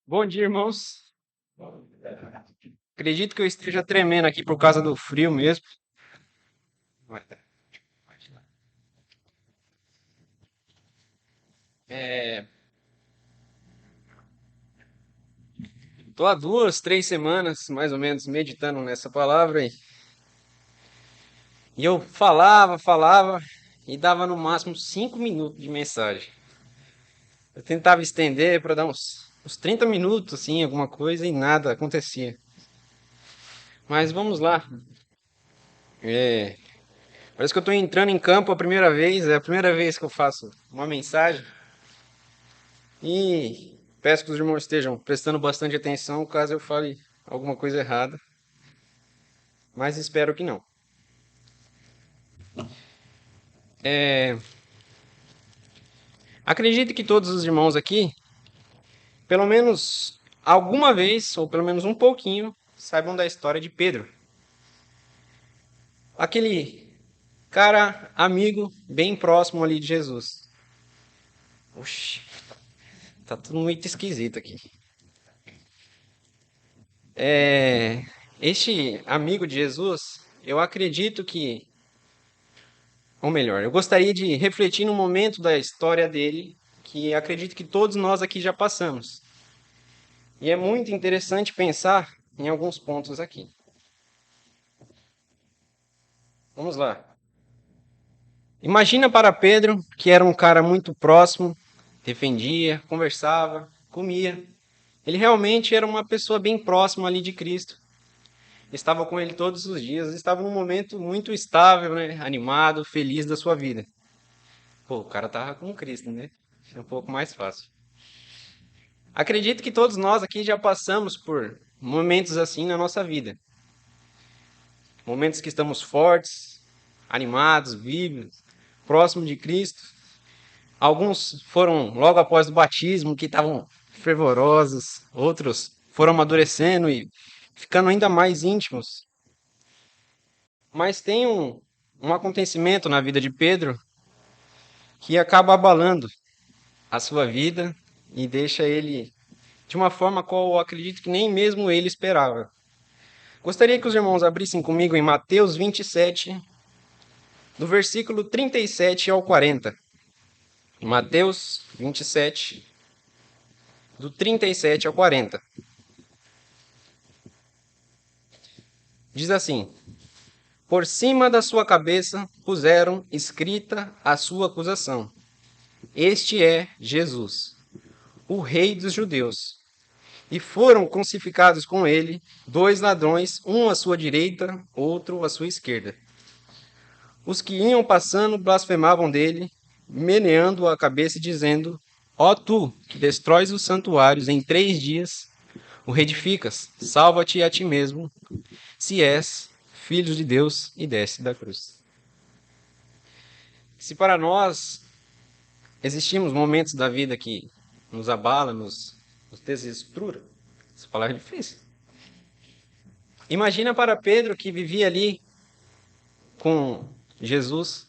Bom dia, irmãos. Acredito que eu esteja tremendo aqui por causa do frio mesmo. É, tô há 2, 3 semanas, mais ou menos, meditando nessa palavra e eu falava e dava no máximo 5 minutos de mensagem. Eu tentava estender para dar uns 30 minutos, assim, alguma coisa e nada acontecia. Mas vamos lá. É, parece que eu estou entrando em campo a primeira vez, é a primeira vez que eu faço uma mensagem. E peço que os irmãos estejam prestando bastante atenção caso eu fale alguma coisa errada, mas espero que não. É, acredito que todos os irmãos aqui, pelo menos alguma vez, ou pelo menos um pouquinho, saibam da história de Pedro. Aquele cara amigo bem próximo ali de Jesus. Oxi, tá tudo muito esquisito aqui. Este amigo de Jesus, eu acredito que, ou melhor, eu gostaria de refletir no momento da história dele, que acredito que todos nós aqui já passamos. E é muito interessante pensar em alguns pontos aqui. Vamos lá. Imagina para Pedro, que era um cara muito próximo, defendia, conversava, comia. Ele realmente era uma pessoa bem próxima ali de Cristo. Estava com ele todos os dias, estava num momento muito estável, né? Animado, feliz da sua vida. Pô, o cara tava com Cristo, né? É um pouco mais fácil. Acredito que todos nós aqui já passamos por momentos assim na nossa vida. Momentos que estamos fortes, animados, vivos, próximos de Cristo. Alguns foram logo após o batismo, que estavam fervorosos, outros foram amadurecendo e ficando ainda mais íntimos. Mas tem um acontecimento na vida de Pedro que acaba abalando a sua vida e deixa ele de uma forma qual eu acredito que nem mesmo ele esperava. Gostaria que os irmãos abrissem comigo em Mateus 27, do versículo 37 ao 40. Mateus 27, do 37 ao 40. Diz assim: Por cima da sua cabeça puseram escrita a sua acusação. Este é Jesus, o Rei dos Judeus. E foram crucificados com ele 2 ladrões, um à sua direita, outro à sua esquerda. Os que iam passando blasfemavam dele, meneando a cabeça e dizendo: Ó tu, que destróis os santuários em 3 dias, o reedificas, salva-te a ti mesmo, se és filho de Deus, e desce da cruz. Se para nós existimos momentos da vida que nos abala, nos desestrutura, essa palavra é difícil. Imagina para Pedro que vivia ali com Jesus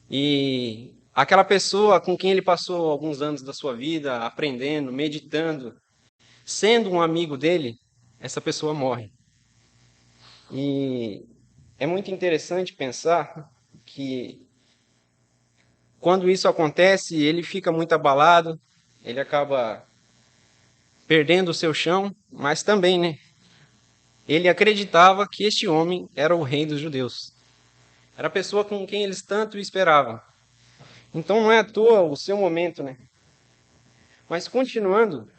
e aquela pessoa com quem ele passou alguns anos da sua vida aprendendo, meditando, sendo um amigo dele, essa pessoa morre. E é muito interessante pensar que quando isso acontece, ele fica muito abalado, ele acaba perdendo o seu chão, mas também, né? Ele acreditava que este homem era o rei dos judeus. Era a pessoa com quem eles tanto esperavam. Então não é à toa o seu momento, né? Mas continuando,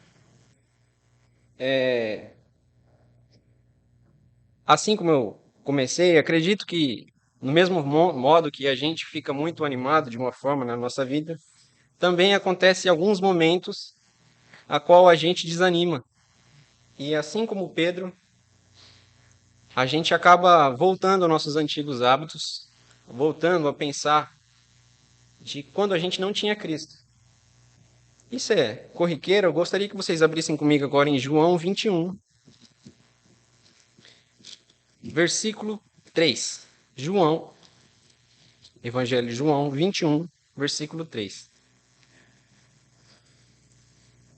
assim como eu comecei, acredito que no mesmo modo que a gente fica muito animado de uma forma na nossa vida, também acontece alguns momentos a qual a gente desanima. E assim como Pedro, a gente acaba voltando aos nossos antigos hábitos, voltando a pensar de quando a gente não tinha Cristo. Isso é corriqueiro. Eu gostaria que vocês abrissem comigo agora em João 21, versículo 3. João, Evangelho de João 21, versículo 3.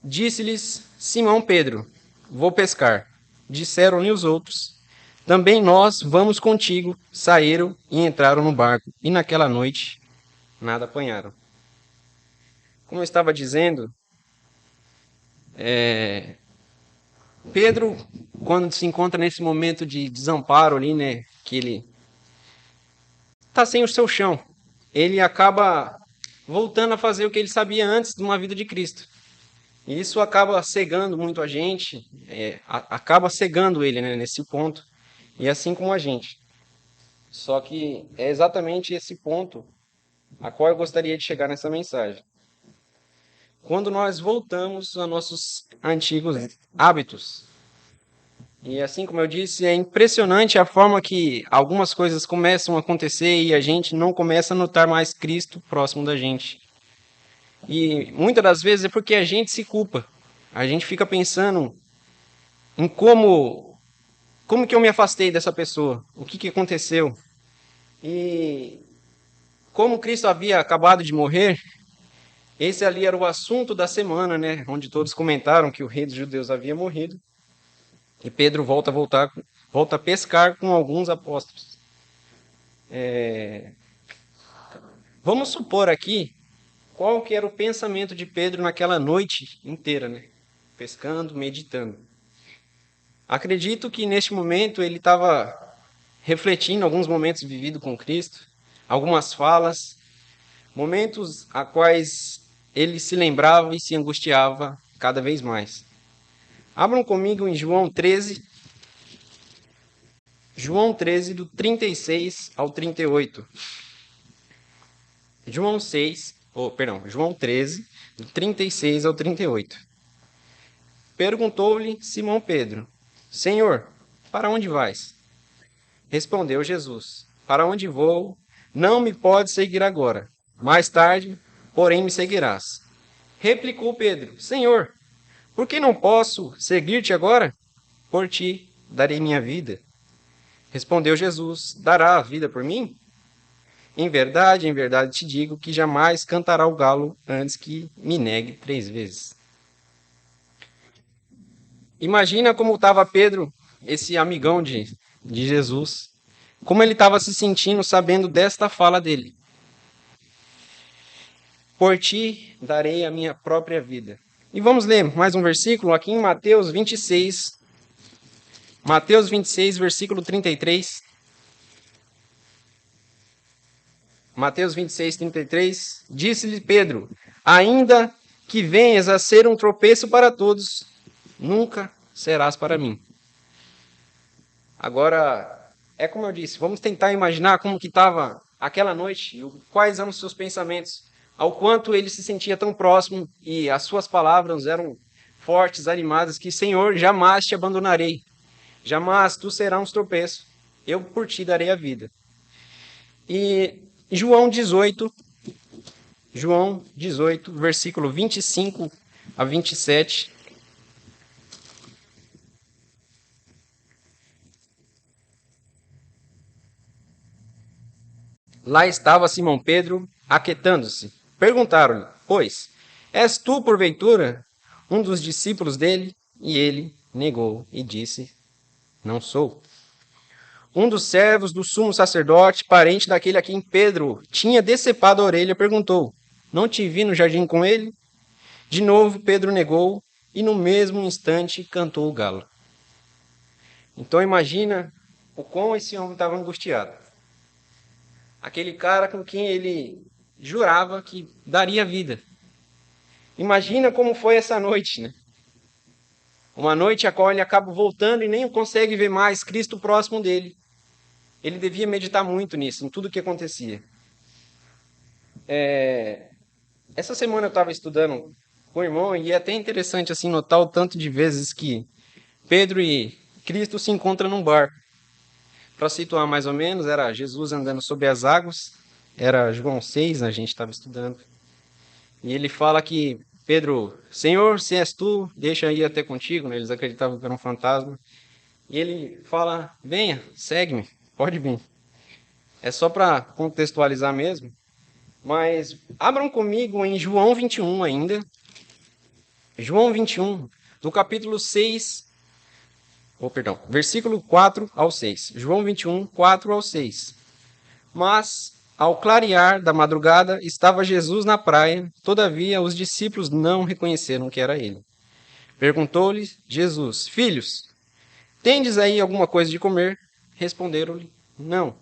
Disse-lhes Simão Pedro: Vou pescar. Disseram-lhe os outros: Também nós vamos contigo. Saíram e entraram no barco, e naquela noite nada apanharam. Como eu estava dizendo, Pedro, quando se encontra nesse momento de desamparo ali, né, que ele está sem o seu chão, ele acaba voltando a fazer o que ele sabia antes de uma vida de Cristo. E isso acaba cegando muito a gente, acaba cegando ele, né, nesse ponto, e assim como a gente. Só que é exatamente esse ponto a qual eu gostaria de chegar nessa mensagem. Quando nós voltamos a nossos antigos hábitos, e assim como eu disse, é impressionante a forma que algumas coisas começam a acontecer e a gente não começa a notar mais Cristo próximo da gente. E muitas das vezes é porque a gente se culpa. A gente fica pensando em como que eu me afastei dessa pessoa, o que que aconteceu. E como Cristo havia acabado de morrer, esse ali era o assunto da semana, né, onde todos comentaram que o rei dos judeus havia morrido. E Pedro volta a pescar com alguns apóstolos. Vamos supor aqui qual que era o pensamento de Pedro naquela noite inteira, né? Pescando, meditando. Acredito que neste momento ele estava refletindo alguns momentos vividos com Cristo, algumas falas, momentos a quais ele se lembrava e se angustiava cada vez mais. Abram comigo em João 13 do 36 ao 38. João 13, do 36 ao 38. Perguntou-lhe Simão Pedro: Senhor, para onde vais? Respondeu Jesus: Para onde vou, não me podes seguir agora. Mais tarde, porém, me seguirás. Replicou Pedro: Senhor, por que não posso seguir-te agora? Por ti darei minha vida. Respondeu Jesus: Dará a vida por mim? Em verdade te digo que jamais cantará o galo antes que me negue 3 vezes. Imagina como estava Pedro, esse amigão de Jesus, como ele estava se sentindo sabendo desta fala dele. Por ti darei a minha própria vida. E vamos ler mais um versículo aqui em Mateus 26. Mateus 26, versículo 33. Mateus 26, 33. Disse-lhe Pedro: Ainda que venhas a ser um tropeço para todos, nunca serás para mim. Agora, é como eu disse, vamos tentar imaginar como que estava aquela noite, quais eram os seus pensamentos, ao quanto ele se sentia tão próximo e as suas palavras eram fortes, animadas, que Senhor, jamais te abandonarei, jamais tu serás um tropeço, eu por ti darei a vida. E João 18, versículo 25 a 27. Lá estava Simão Pedro, aquietando-se. Perguntaram-lhe, pois, és tu, porventura, um dos discípulos dele? E ele negou e disse, não sou. Um dos servos do sumo sacerdote, parente daquele a quem Pedro tinha decepado a orelha, perguntou, não te vi no jardim com ele? De novo Pedro negou e no mesmo instante cantou o galo. Então imagina o quão esse homem estava angustiado. Aquele cara com quem ele jurava que daria vida. Imagina como foi essa noite, né? Uma noite a qual ele acaba voltando e nem consegue ver mais Cristo próximo dele. Ele devia meditar muito nisso, em tudo o que acontecia. Essa semana eu estava estudando com o irmão e é até interessante assim notar o tanto de vezes que Pedro e Cristo se encontram num barco. Para situar mais ou menos, era Jesus andando sobre as águas, era João 6, a gente estava estudando. E ele fala que Pedro, Senhor, se és tu, deixa eu ir até contigo, né? Eles acreditavam que era um fantasma. E ele fala, venha, segue-me, pode vir. É só para contextualizar mesmo. Mas abram comigo em João 21 ainda. João 21, do capítulo 6, versículo 4 ao 6. João 21, 4 ao 6. Mas, ao clarear da madrugada, estava Jesus na praia, todavia os discípulos não reconheceram que era ele. Perguntou-lhe Jesus: Filhos, tendes aí alguma coisa de comer? Responderam-lhe: Não.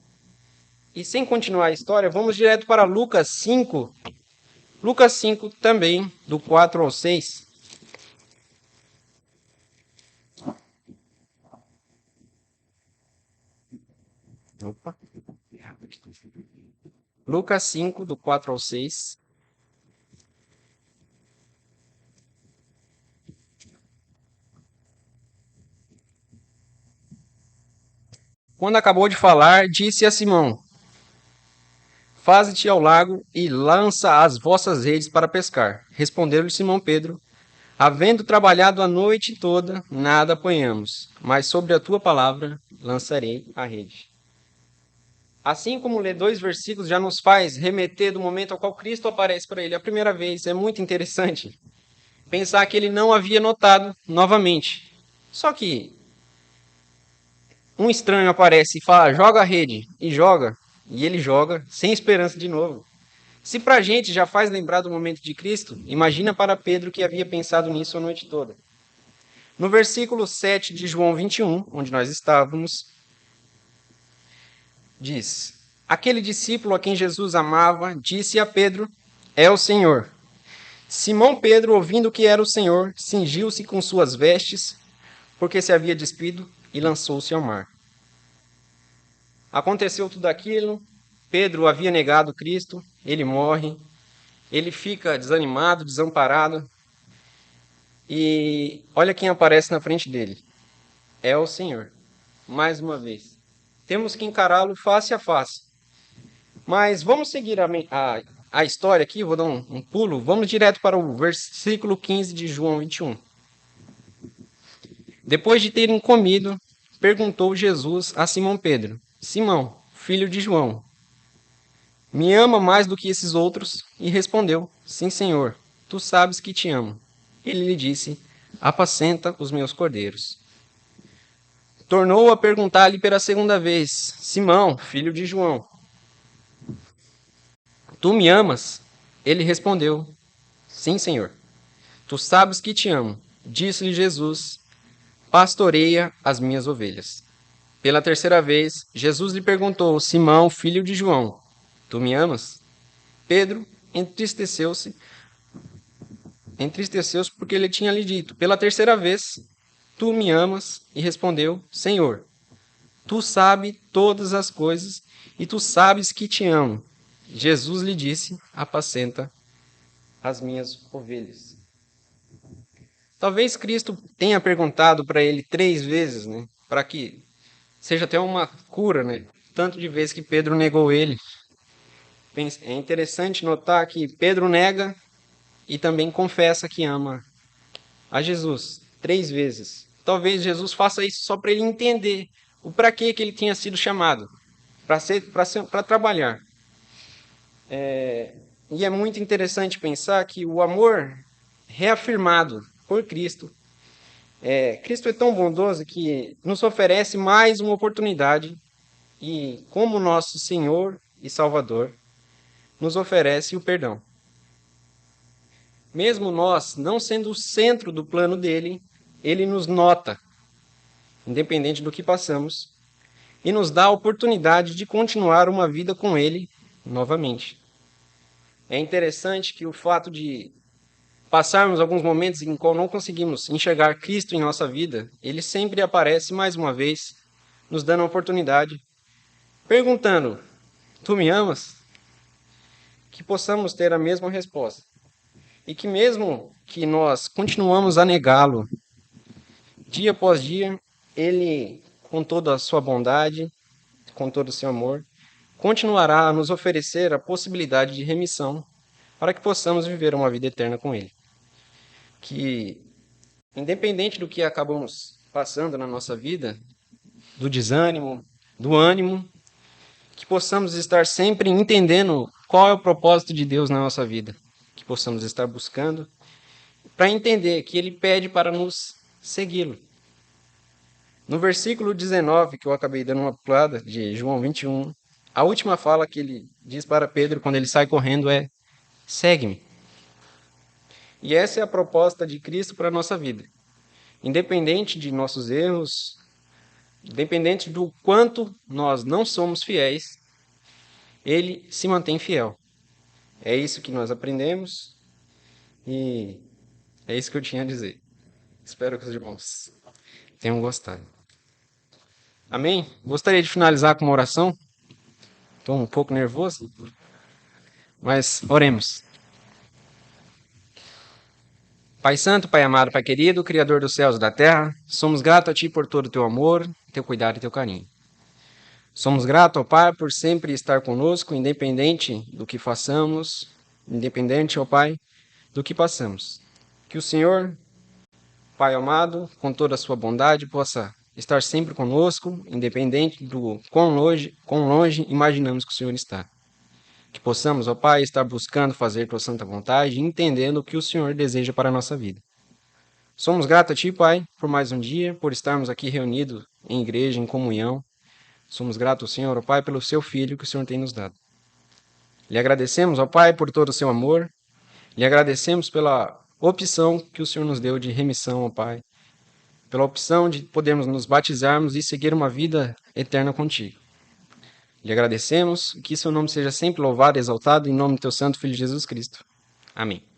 E sem continuar a história, vamos direto para Lucas 5. Lucas 5 também, do 4 ao 6. Opa. Lucas 5, do 4 ao 6. Quando acabou de falar, disse a Simão: Faze-te ao lago e lança as vossas redes para pescar. Respondeu-lhe Simão Pedro: Havendo trabalhado a noite toda, nada apanhamos, mas sobre a tua palavra lançarei a rede. Assim como ler dois versículos já nos faz remeter do momento ao qual Cristo aparece para ele a primeira vez, é muito interessante pensar que ele não havia notado novamente. Só que um estranho aparece e fala, joga a rede, e ele joga sem esperança de novo. Se para a gente já faz lembrar do momento de Cristo, imagina para Pedro que havia pensado nisso a noite toda. No versículo 7 de João 21, onde nós estávamos, diz: Aquele discípulo a quem Jesus amava disse a Pedro: É o Senhor. Simão Pedro, ouvindo que era o Senhor, cingiu-se com suas vestes, porque se havia despido, e lançou-se ao mar. Aconteceu tudo aquilo, Pedro havia negado Cristo, ele morre, ele fica desanimado, desamparado, e olha quem aparece na frente dele. É o Senhor, mais uma vez. Temos que encará-lo face a face. Mas vamos seguir a história aqui, vou dar um pulo, vamos direto para o versículo 15 de João 21. Depois de terem comido, perguntou Jesus a Simão Pedro: Simão, filho de João, me ama mais do que esses outros? E respondeu: Sim, Senhor, tu sabes que te amo. Ele lhe disse: Apacenta os meus cordeiros. Tornou a perguntar-lhe pela segunda vez: Simão, filho de João, tu me amas? Ele respondeu: Sim, Senhor, tu sabes que te amo. Disse-lhe Jesus: Pastoreia as minhas ovelhas. Pela terceira vez, Jesus lhe perguntou: Simão, filho de João, tu me amas? Pedro entristeceu-se porque ele tinha lhe dito pela terceira vez: Tu me amas? E respondeu: Senhor, tu sabes todas as coisas e tu sabes que te amo. Jesus lhe disse: Apacenta as minhas ovelhas. Talvez Cristo tenha perguntado para ele 3 vezes, né? Para que seja até uma cura, né? Tanto de vezes que Pedro negou ele. É interessante notar que Pedro nega e também confessa que ama a Jesus 3 vezes. Talvez Jesus faça isso só para ele entender o para que ele tinha sido chamado, para trabalhar. E é muito interessante pensar que o amor reafirmado por Cristo, Cristo é tão bondoso que nos oferece mais uma oportunidade e, como nosso Senhor e Salvador, nos oferece o perdão. Mesmo nós não sendo o centro do plano dele, ele nos nota, independente do que passamos, e nos dá a oportunidade de continuar uma vida com ele novamente. É interessante que o fato de passarmos alguns momentos em qual não conseguimos enxergar Cristo em nossa vida, ele sempre aparece mais uma vez, nos dando a oportunidade, perguntando: Tu me amas? Que possamos ter a mesma resposta. E que mesmo que nós continuamos a negá-lo, dia após dia, ele, com toda a sua bondade, com todo o seu amor, continuará a nos oferecer a possibilidade de remissão para que possamos viver uma vida eterna com ele. Que, independente do que acabamos passando na nossa vida, do desânimo, do ânimo, que possamos estar sempre entendendo qual é o propósito de Deus na nossa vida, que possamos estar buscando para entender que ele pede para nos segui-lo. No versículo 19, que eu acabei dando uma pulada, de João 21, a última fala que ele diz para Pedro quando ele sai correndo é: segue-me. E essa é a proposta de Cristo para a nossa vida. Independente de nossos erros, independente do quanto nós não somos fiéis, ele se mantém fiel. É isso que nós aprendemos e é isso que eu tinha a dizer. Espero que os irmãos tenham gostado. Amém? Gostaria de finalizar com uma oração. Estou um pouco nervoso, mas oremos. Pai Santo, Pai amado, Pai querido, Criador dos céus e da terra, somos gratos a Ti por todo o Teu amor, Teu cuidado e Teu carinho. Somos gratos ao Pai por sempre estar conosco, independente do que façamos, independente, ó Pai, do que passamos. Que o Senhor, Pai amado, com toda a sua bondade, possa estar sempre conosco, independente do quão longe imaginamos que o Senhor está. Que possamos, ó Pai, estar buscando fazer tua santa vontade e entendendo o que o Senhor deseja para a nossa vida. Somos gratos a Ti, Pai, por mais um dia, por estarmos aqui reunidos em igreja, em comunhão. Somos gratos, Senhor, ó Pai, pelo Seu Filho que o Senhor tem nos dado. Lhe agradecemos, ó Pai, por todo o Seu amor. Lhe agradecemos pela opção que o Senhor nos deu de remissão, ó Pai. Pela opção de podermos nos batizarmos e seguir uma vida eterna contigo. Lhe agradecemos, que Seu nome seja sempre louvado e exaltado, em nome do Teu Santo Filho Jesus Cristo. Amém.